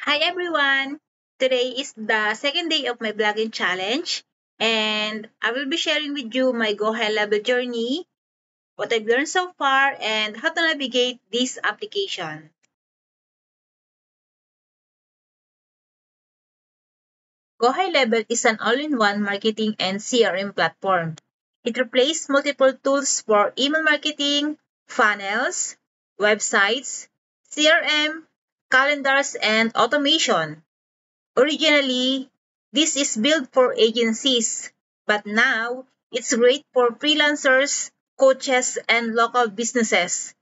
Hi everyone! Today is the second day of my blogging challenge and I will be sharing with you my Go High Level journey, what I've learned so far, and how to navigate this application. Go High Level is an all-in-one marketing and CRM platform. It replaced multiple tools for email marketing, funnels, websites, CRM, calendars, and automation. Originally, this is built for agencies, but now it's great for freelancers, coaches, and local businesses.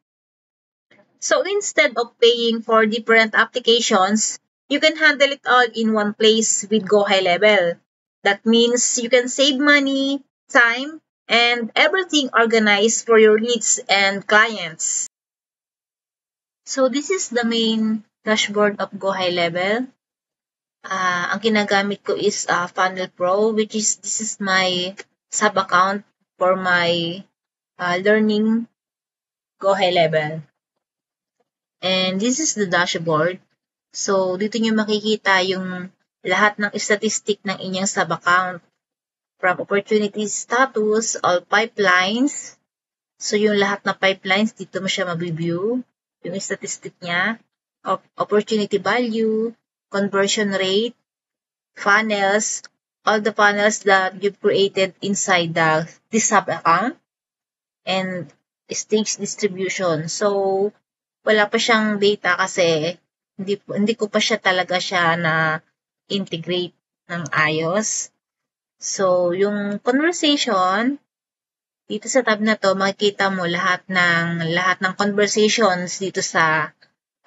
So instead of paying for different applications, you can handle it all in one place with Go High Level. That means you can save money, time, and everything organized for your leads and clients. So this is the main dashboard of Go High Level. Ang ginagamit ko is Funnel Pro, which is this is my sub-account for my learning Go High Level. And this is the dashboard. So, dito nyo makikita yung lahat ng statistic ng inyong sub-account. From opportunity status, all pipelines. So, yung lahat ng pipelines, dito mo siya mabibview. Yung statistic niya. Opportunity value, conversion rate, funnels, all the funnels that you've created inside this sub-account, and stage distribution. So, wala pa siyang data kasi hindi ko pa siya na integrate ng ayos. So, yung conversation, dito sa tab na to, makikita mo lahat ng conversations dito sa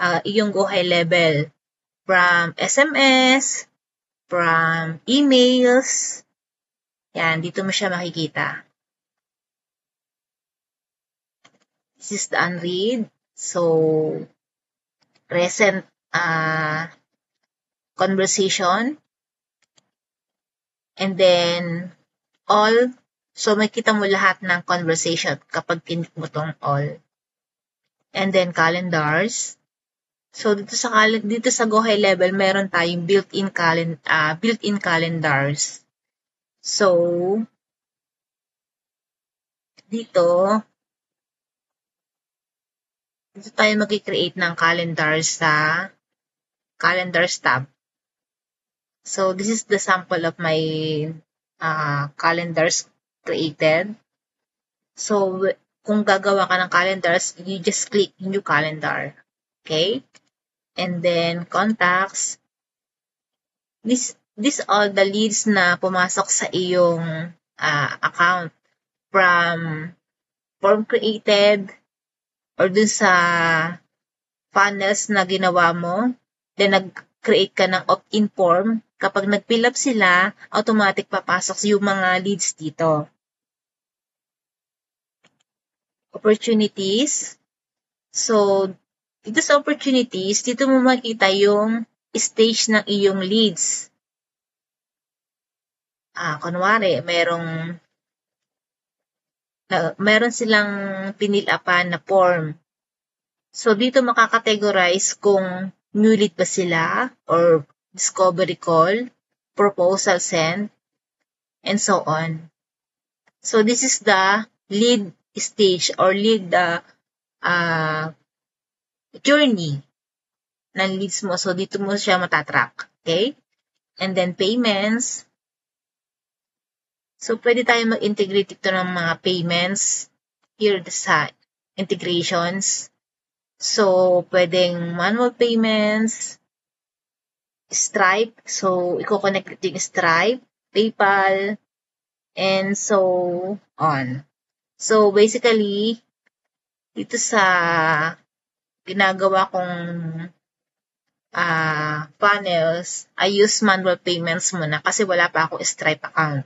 iyong Go High Level. From SMS, from emails. Yan, dito mo siya makikita. This is the unread. So, recent conversation. And then, all. So, makikita mo lahat ng conversation kapag click mo tong all. And then, calendars. So, dito sa Go High Level, meron tayong built-in calendars. So, dito tayo mag-create ng calendars sa calendars tab. So, this is the sample of my calendars created. So, kung gagawa ka ng calendars, you just click new calendar. Okay? And then, contacts. This all the leads na pumasok sa iyong account from form created or dun sa funnels na ginawa mo. Then, nag-create ka ng opt-in form. Kapag nag-fill up sila, automatic papasok yung mga leads dito. Opportunities. So, dito sa opportunities, dito mo makita yung stage ng iyong leads. Kunwari, meron silang pinilapan na form. So, dito makakategorize kung new lead ba sila or discovery call, proposal sent, and so on. So, this is the lead stage or lead journey ng leads mo. So, dito mo siya matatrack. Okay? And then, payments. So, pwede tayo mag-integrate ito ng mga payments here sa integrations. So, pwedeng manual payments, Stripe. So, i-connect yung Stripe, PayPal, and so on. So, basically, dito sa ginagawa kong funnels, I use manual payments muna kasi wala pa ako Stripe account.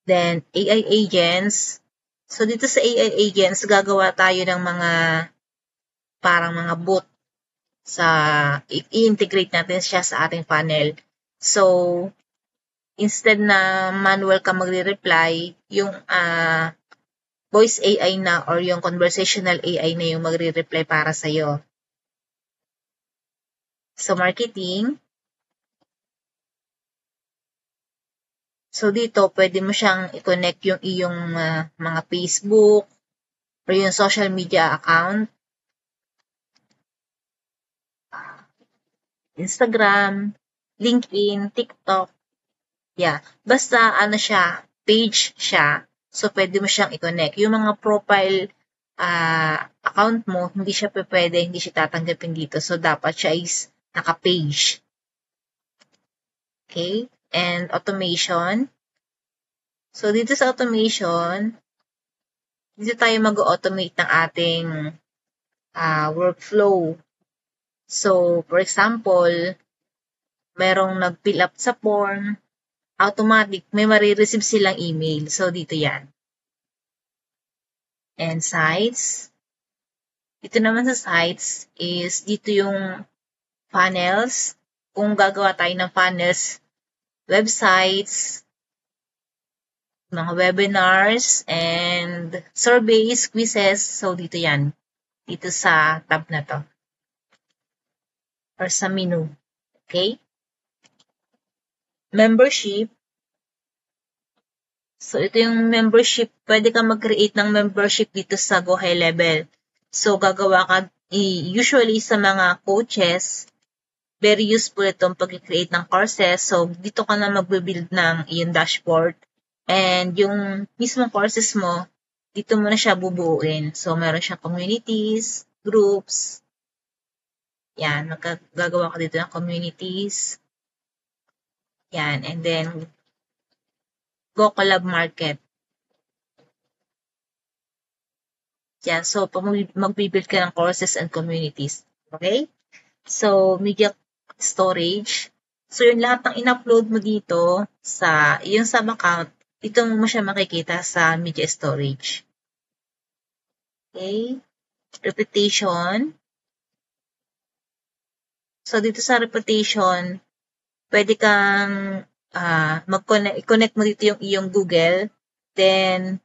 Then, AI agents. So, dito sa AI agents, gagawa tayo ng parang mga bot i-integrate natin siya sa ating funnel. So, instead na manual ka magre-reply, yung voice AI na or yung conversational AI na yung magre-reply para sa'yo. So, marketing. So, dito, pwede mo siyang i-connect yung iyong mga Facebook or yung social media account. Instagram, LinkedIn, TikTok. Yeah. Basta, siya, page siya. So, pwede mo siyang i-connect. Yung mga profile account mo, hindi siya pwede, hindi siya tatanggapin dito. So, dapat siya is naka-page. Okay? And automation. So, dito sa automation, dito tayo mag-automate ng ating workflow. So, for example, merong nag-fill up sa form, automatic, may marireceive silang email. So, dito yan. And sites. Dito naman sa sites is dito yung funnels. Kung gagawa tayo ng funnels, websites, mga webinars, and surveys, quizzes. So, dito yan. Dito sa tab na to. Or sa menu. Okay? Membership. So, ito yung membership. Pwede ka mag-create ng membership dito sa Go High Level. So, gagawa ka, usually sa mga coaches, very useful itong pag-create ng courses. So, dito ka na mag-build ng iyong dashboard. And yung mismong courses mo, dito mo na siya bubuuin. So, meron siyang communities, groups. Yan, gagawa ka dito ng communities. Yan, and then, Go Collab Market. Yan, so, mag-build ka ng courses and communities. Okay? So, media storage. So, yung lahat ng in-upload mo dito sa iyong sub account, dito mo siya makikita sa media storage. Okay? Reputation. So, dito sa reputation, pwede kang i-connect mo dito yung iyong Google. Then,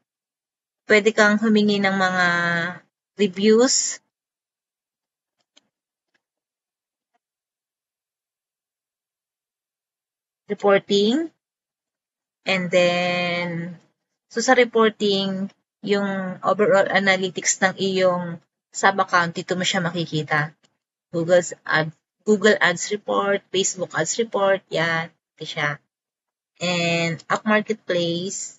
pwede kang humingi ng mga reviews. Reporting. And then, so sa reporting, yung overall analytics ng iyong sub-account, dito mo siya makikita. Google Ads report, Facebook Ads report, yan, ito siya. And App Marketplace.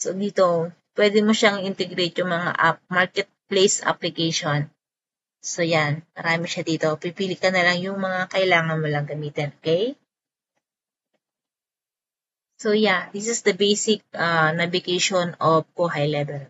So dito, pwede mo siyang integrate yung mga App Marketplace application. So yan, marami siya dito. Pipili ka na lang yung mga kailangan mo lang gamitin, okay? So yeah, this is the basic navigation of Go High Level.